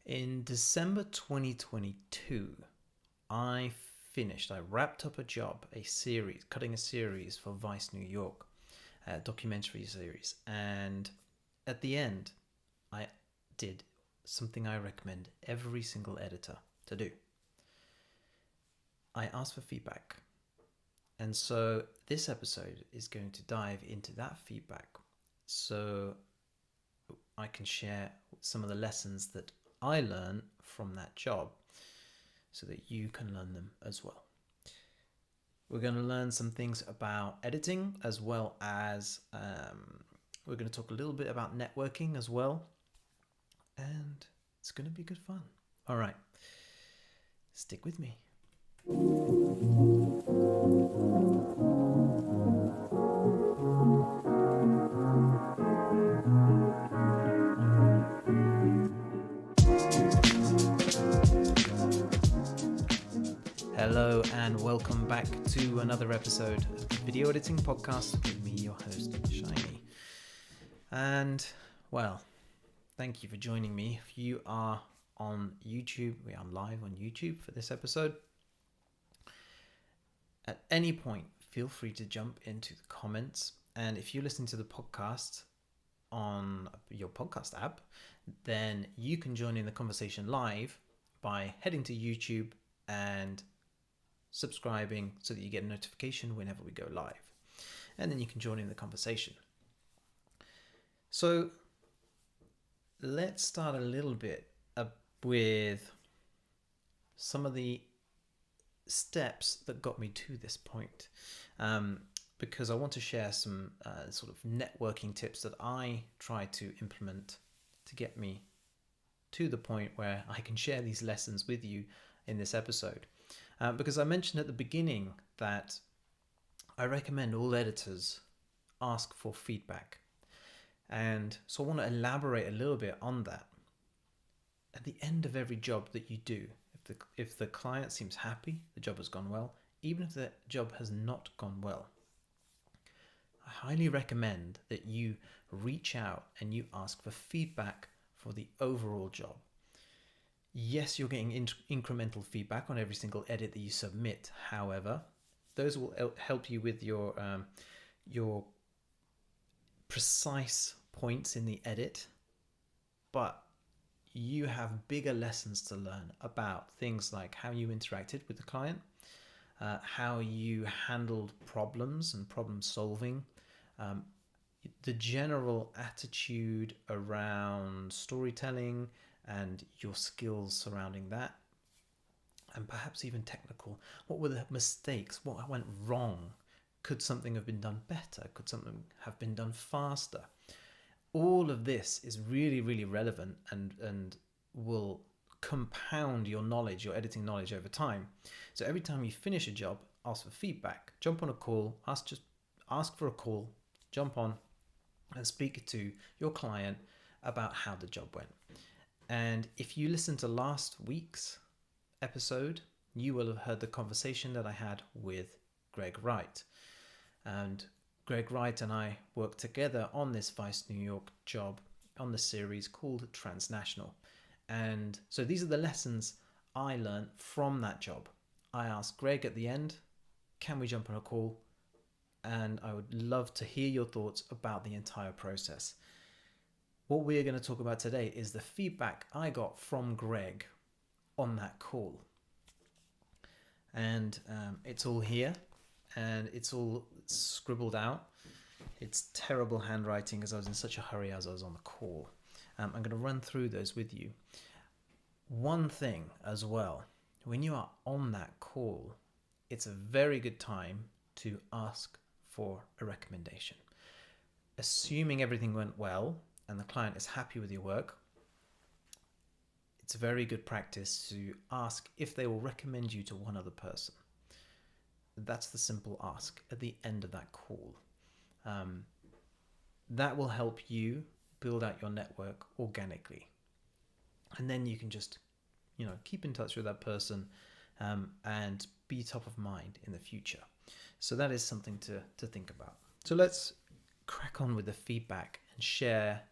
In December 2022, I wrapped up a job, cutting a series for Vice New York, a documentary series. And at the end, I did something I recommend every single editor to do. I asked for feedback. And so this episode is going to dive into that feedback so I can share some of the lessons that I learned from that job so that you can learn them as well. We're going to learn some things about editing, as well as we're going to talk a little bit about networking as well. And it's going to be good fun. All right, stick with me. Hello and welcome back to another episode of the Video Editing Podcast with me, your host, Shiny. And, well, thank you for joining me. If you are on YouTube, I'm live on YouTube for this episode. At any point, feel free to jump into the comments. And if you're listening to the podcast on your podcast app, then you can join in the conversation live by heading to YouTube and subscribing so that you get a notification whenever we go live, and then you can join in the conversation. So let's start a little bit with some of the steps that got me to this point, because I want to share some sort of networking tips that I try to implement to get me to the point where I can share these lessons with you in this episode. Because I mentioned at the beginning that I recommend all editors ask for feedback. And so I want to elaborate a little bit on that. At the end of every job that you do, if the client seems happy, the job has gone well, even if the job has not gone well, I highly recommend that you reach out and you ask for feedback for the overall job. Yes, you're getting incremental feedback on every single edit that you submit. However, those will help you with your precise points in the edit, but you have bigger lessons to learn about things like how you interacted with the client, how you handled problems and problem solving, the general attitude around storytelling, and your skills surrounding that, and perhaps even technical. What were the mistakes? What went wrong? Could something have been done better? Could something have been done faster? All of this is really, really relevant and will compound your knowledge, your editing knowledge over time. So every time you finish a job, ask for feedback, jump on a call, ask for a call, jump on and speak to your client about how the job went. And if you listen to last week's episode, you will have heard the conversation that I had with Greg Wright. And Greg Wright and I worked together on this Vice New York job on the series called Transnational. And so these are the lessons I learned from that job. I asked Greg at the end, can we jump on a call? And I would love to hear your thoughts about the entire process. What we're going to talk about today is the feedback I got from Greg on that call. And it's all here, and it's all scribbled out. It's terrible handwriting as I was in such a hurry as I was on the call. I'm going to run through those with you. One thing as well, when you are on that call, it's a very good time to ask for a recommendation. Assuming everything went well, and the client is happy with your work, it's a very good practice to ask if they will recommend you to one other person. That's the simple ask at the end of that call. That will help you build out your network organically. And then you can just, keep in touch with that person and be top of mind in the future. So that is something to think about. So let's crack on with the feedback and share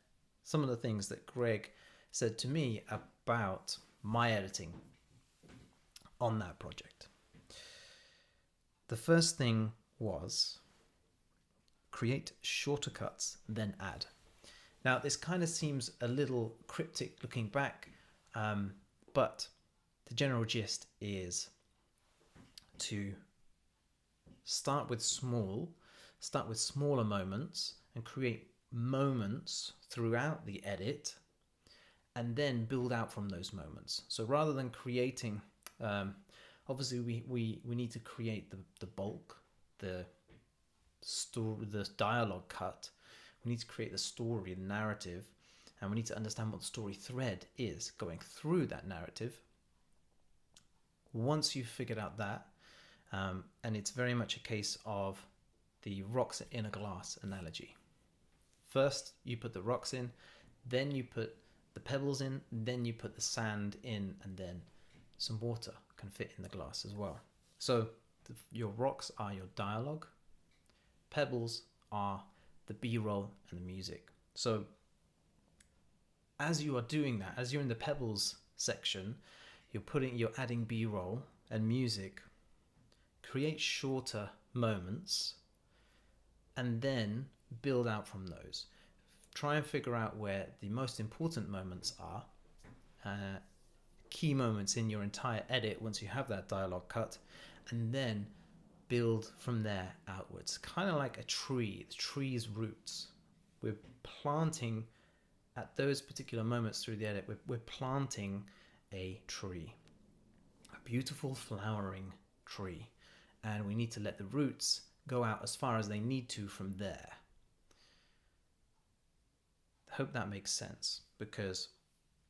some of the things that Greg said to me about my editing on that project. The first thing was create shorter cuts, then add. Now, this kind of seems a little cryptic looking back, but the general gist is to start with smaller moments and create moments throughout the edit, and then build out from those moments. So rather than creating, obviously we need to create the bulk, the story, the dialogue cut. We need to create the story, the narrative, and we need to understand what the story thread is going through that narrative. Once you've figured out that, and it's very much a case of the rocks in a glass analogy. First, you put the rocks in, then you put the pebbles in, then you put the sand in, and then some water can fit in the glass as well. So your rocks are your dialogue, pebbles are the B-roll and the music. So as you are doing that, as you're in the pebbles section, you're adding B-roll and music. Create shorter moments and then build out from those. Try and figure out where the most important moments are, key moments in your entire edit once you have that dialogue cut, and then build from there outwards. Kind of like a tree, the tree's roots. We're planting at those particular moments through the edit, we're planting a tree, a beautiful flowering tree, and we need to let the roots go out as far as they need to from there. I hope that makes sense, because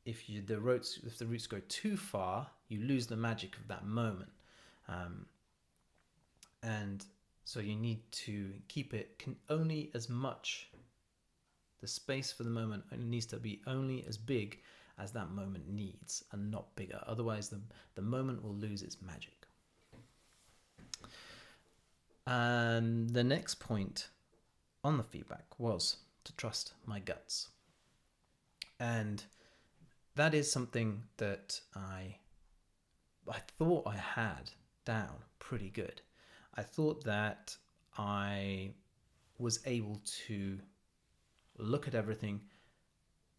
if the roots go too far, you lose the magic of that moment. And so you need to keep it only as much, the space for the moment needs to be only as big as that moment needs and not bigger. Otherwise the moment will lose its magic. And the next point on the feedback was to trust my guts. And that is something that I thought I had down pretty good. I thought that I was able to look at everything,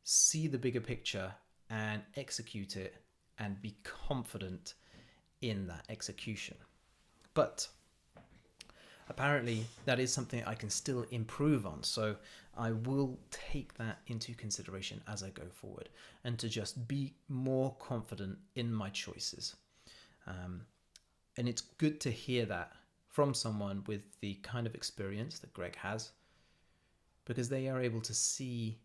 see the bigger picture, and execute it, and be confident in that execution. But apparently that is something I can still improve on. So I will take that into consideration as I go forward, and to just be more confident in my choices. And it's good to hear that from someone with the kind of experience that Greg has, because they are able to see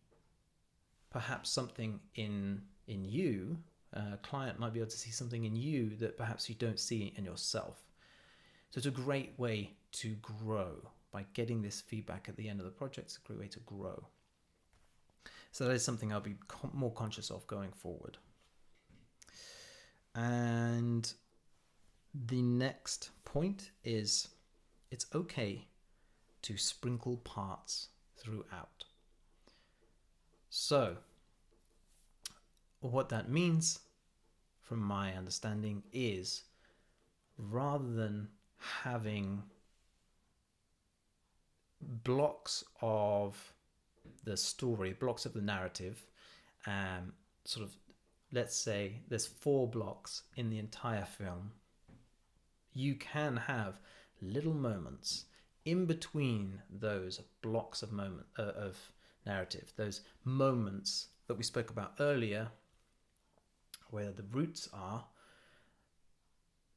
perhaps something in you. A client might be able to see something in you that perhaps you don't see in yourself. So it's a great way to grow. By getting this feedback at the end of the project, it's a great way to grow. So that is something I'll be more conscious of going forward. And the next point is, it's okay to sprinkle parts throughout. So what that means, from my understanding, is rather than having blocks of the story, blocks of the narrative, sort of, let's say there's 4 blocks in the entire film, you can have little moments in between those blocks of narrative, those moments that we spoke about earlier, where the roots are.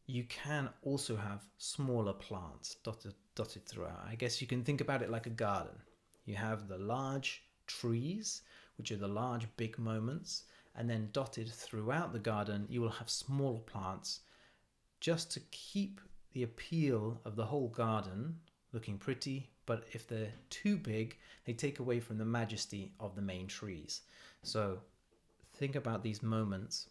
You can also have smaller plants dotted throughout. I guess you can think about it like a garden. You have the large trees, which are the large big moments, and then dotted throughout the garden you will have smaller plants, just to keep the appeal of the whole garden looking pretty. But if they're too big, they take away from the majesty of the main trees. So think about these moments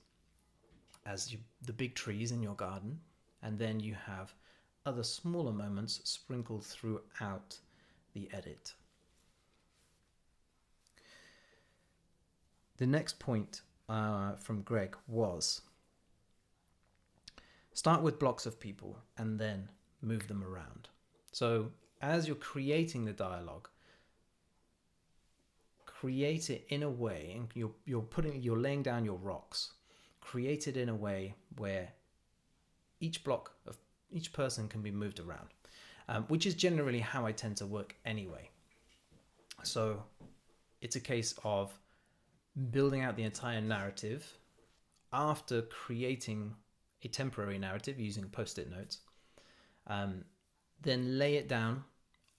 as the big trees in your garden, and then you have other smaller moments sprinkled throughout the edit. The next point from Greg was start with blocks of people and then move them around. So as you're creating the dialogue, create it in a way, and you're laying down your rocks. Create it in a way where each person can be moved around, which is generally how I tend to work anyway. So it's a case of building out the entire narrative after creating a temporary narrative using post-it notes, then lay it down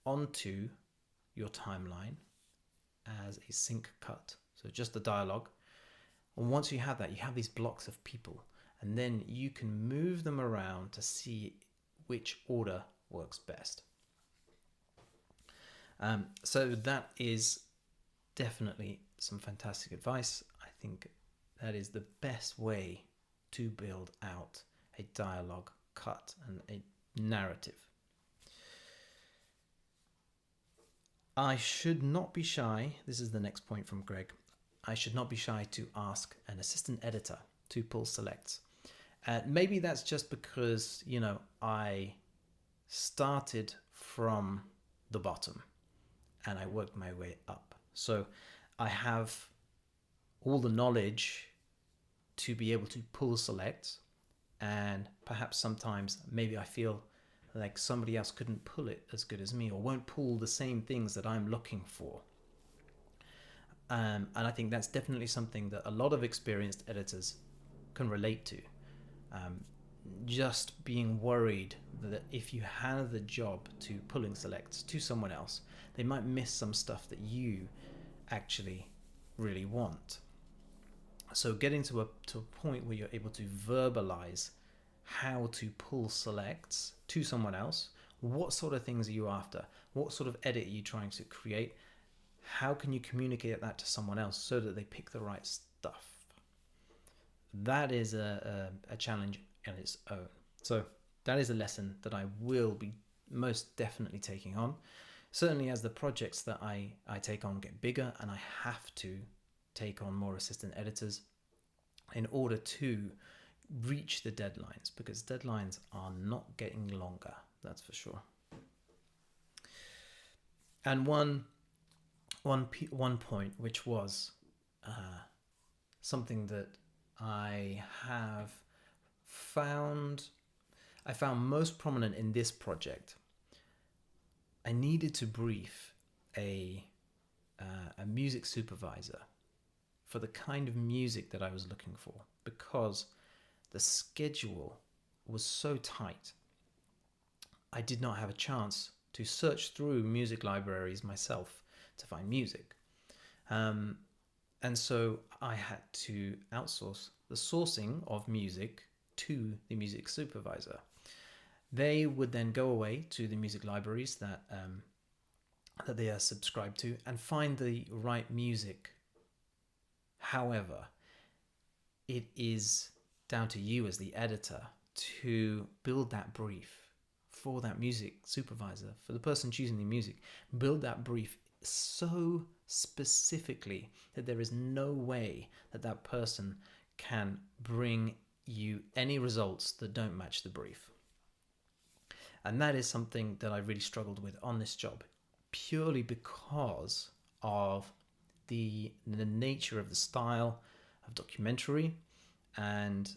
onto your timeline as a sync cut. So just the dialogue. And once you have that, you have these blocks of people, and then you can move them around to see which order works best. So that is definitely some fantastic advice. I think that is the best way to build out a dialogue cut and a narrative. I should not be shy. This is the next point from Greg. I should not be shy to ask an assistant editor to pull selects. Maybe that's just because, I started from the bottom and I worked my way up. So I have all the knowledge to be able to pull selects, and perhaps sometimes maybe I feel like somebody else couldn't pull it as good as me, or won't pull the same things that I'm looking for. And I think that's definitely something that a lot of experienced editors can relate to. Just being worried that if you hand the job to pulling selects to someone else, they might miss some stuff that you actually really want. So getting to a point where you're able to verbalize how to pull selects to someone else. What sort of things are you after? What sort of edit are you trying to create? How can you communicate that to someone else so that they pick the right stuff? That is a challenge in its own. So that is a lesson that I will be most definitely taking on. Certainly as the projects that I take on get bigger and I have to take on more assistant editors in order to reach the deadlines, because deadlines are not getting longer, that's for sure. And one point, which was something that I found most prominent in this project. I needed to brief a music supervisor for the kind of music that I was looking for, because the schedule was so tight. I did not have a chance to search through music libraries myself to find music. And so I had to outsource the sourcing of music to the music supervisor. They would then go away to the music libraries that they are subscribed to and find the right music. However, it is down to you as the editor to build that brief for that music supervisor, for the person choosing the music. Build that brief so specifically that there is no way that person can bring you any results that don't match the brief. And that is something that I really struggled with on this job, purely because of the nature of the style of documentary and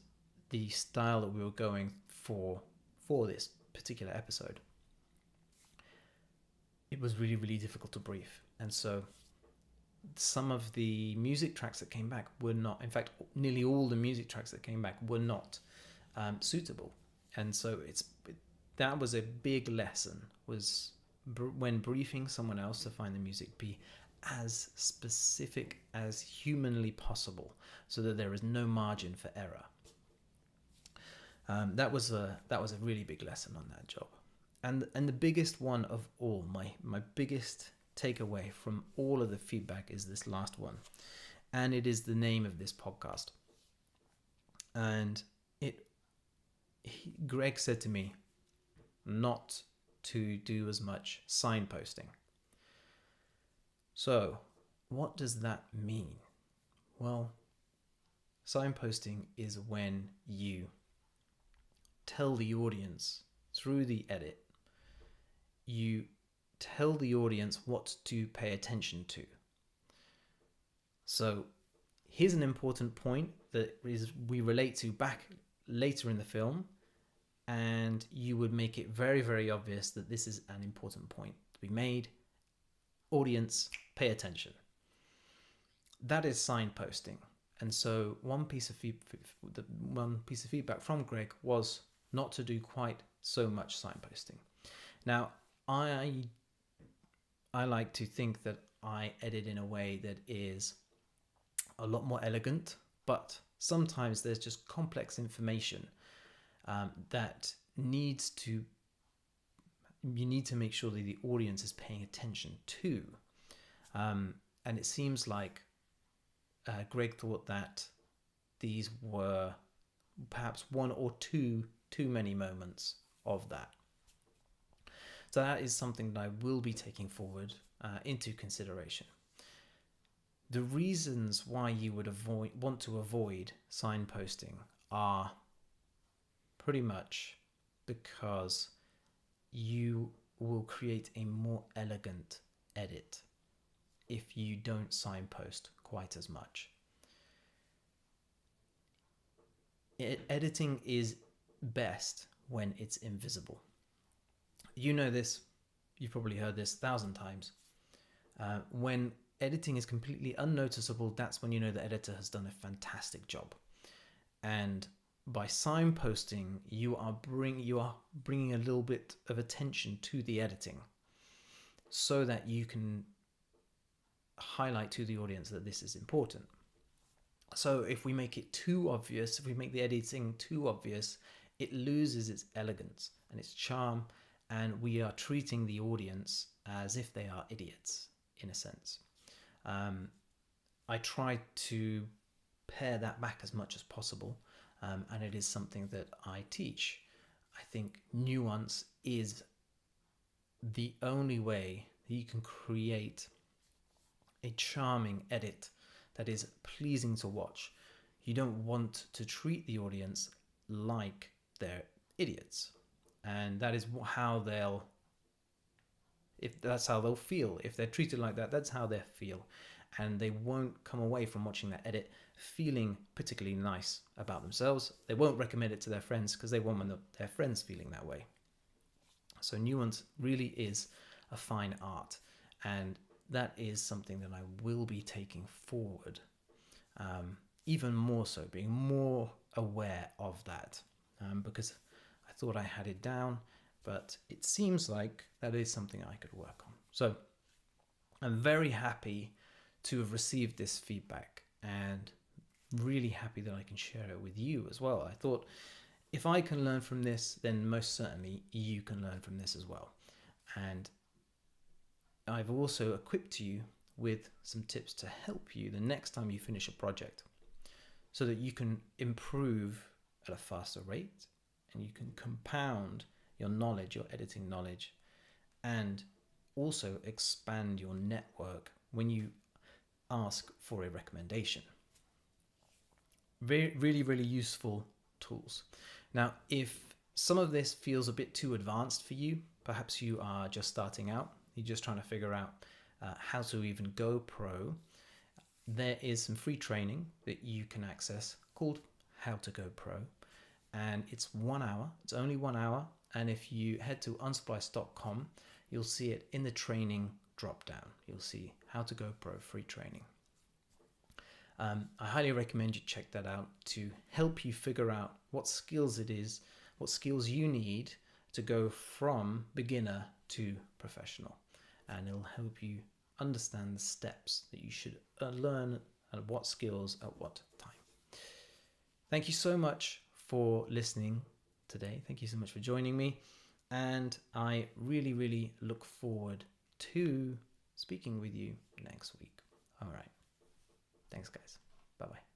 the style that we were going for this particular episode. It was really, really difficult to brief. And so some of the music tracks that came back were not, in fact, nearly all the music tracks that came back were not suitable. And so that was a big lesson, was when briefing someone else to find the music, be as specific as humanly possible so that there is no margin for error. That was a really big lesson on that job. And the biggest one of all, my biggest takeaway from all of the feedback is this last one. And it is the name of this podcast. And Greg said to me not to do as much signposting. So what does that mean? Well, Signposting is when you tell the audience through the edit, you tell the audience what to pay attention to. So here's an important point that we relate to back later in the film, and you would make it very, very obvious that this is an important point to be made. Audience, pay attention. That is signposting. And so one piece of feedback from Greg was not to do quite so much signposting. Now, I like to think that I edit in a way that is a lot more elegant, but sometimes there's just complex information that you need to make sure that the audience is paying attention to. And it seems like Greg thought that these were perhaps one or two too many moments of that. So that is something that I will be taking forward into consideration. The reasons why you would want to avoid signposting are pretty much because you will create a more elegant edit if you don't signpost quite as much. Editing is best when it's invisible. You know this, you've probably heard this 1,000 times. When editing is completely unnoticeable, that's when you know the editor has done a fantastic job. And by signposting, you are bringing a little bit of attention to the editing so that you can highlight to the audience that this is important. So if we make it too obvious, if we make the editing too obvious, it loses its elegance and its charm, and we are treating the audience as if they are idiots, in a sense. I try to pare that back as much as possible, and it is something that I teach. I think nuance is the only way that you can create a charming edit that is pleasing to watch. You don't want to treat the audience like they're idiots, and that is how they'll feel. If they're treated like that, that's how they feel, and they won't come away from watching that edit feeling particularly nice about themselves. They won't recommend it to their friends because they want their friends feeling that way. So nuance really is a fine art, and that is something that I will be taking forward, even more so, being more aware of that, because I thought I had it down, but it seems like that is something I could work on. So I'm very happy to have received this feedback, and really happy that I can share it with you as well. I thought if I can learn from this, then most certainly you can learn from this as well. And I've also equipped you with some tips to help you the next time you finish a project, so that you can improve at a faster rate and you can compound your knowledge, your editing knowledge, and also expand your network when you ask for a recommendation. Really, really useful tools. Now, if some of this feels a bit too advanced for you, perhaps you are just starting out, you're just trying to figure out how to even go pro, there is some free training that you can access called How to Go Pro, and it's 1 hour. It's only 1 hour, and if you head to unsplice.com, you'll see it in the training drop down. You'll see How to Go Pro free training. I highly recommend you check that out to help you figure out what skills you need to go from beginner to professional, and it'll help you understand the steps that you should learn and what skills at what time. Thank you so much for listening today. Thank you so much for joining me, and I really, really look forward to speaking with you next week. All right. Thanks, guys. Bye-bye.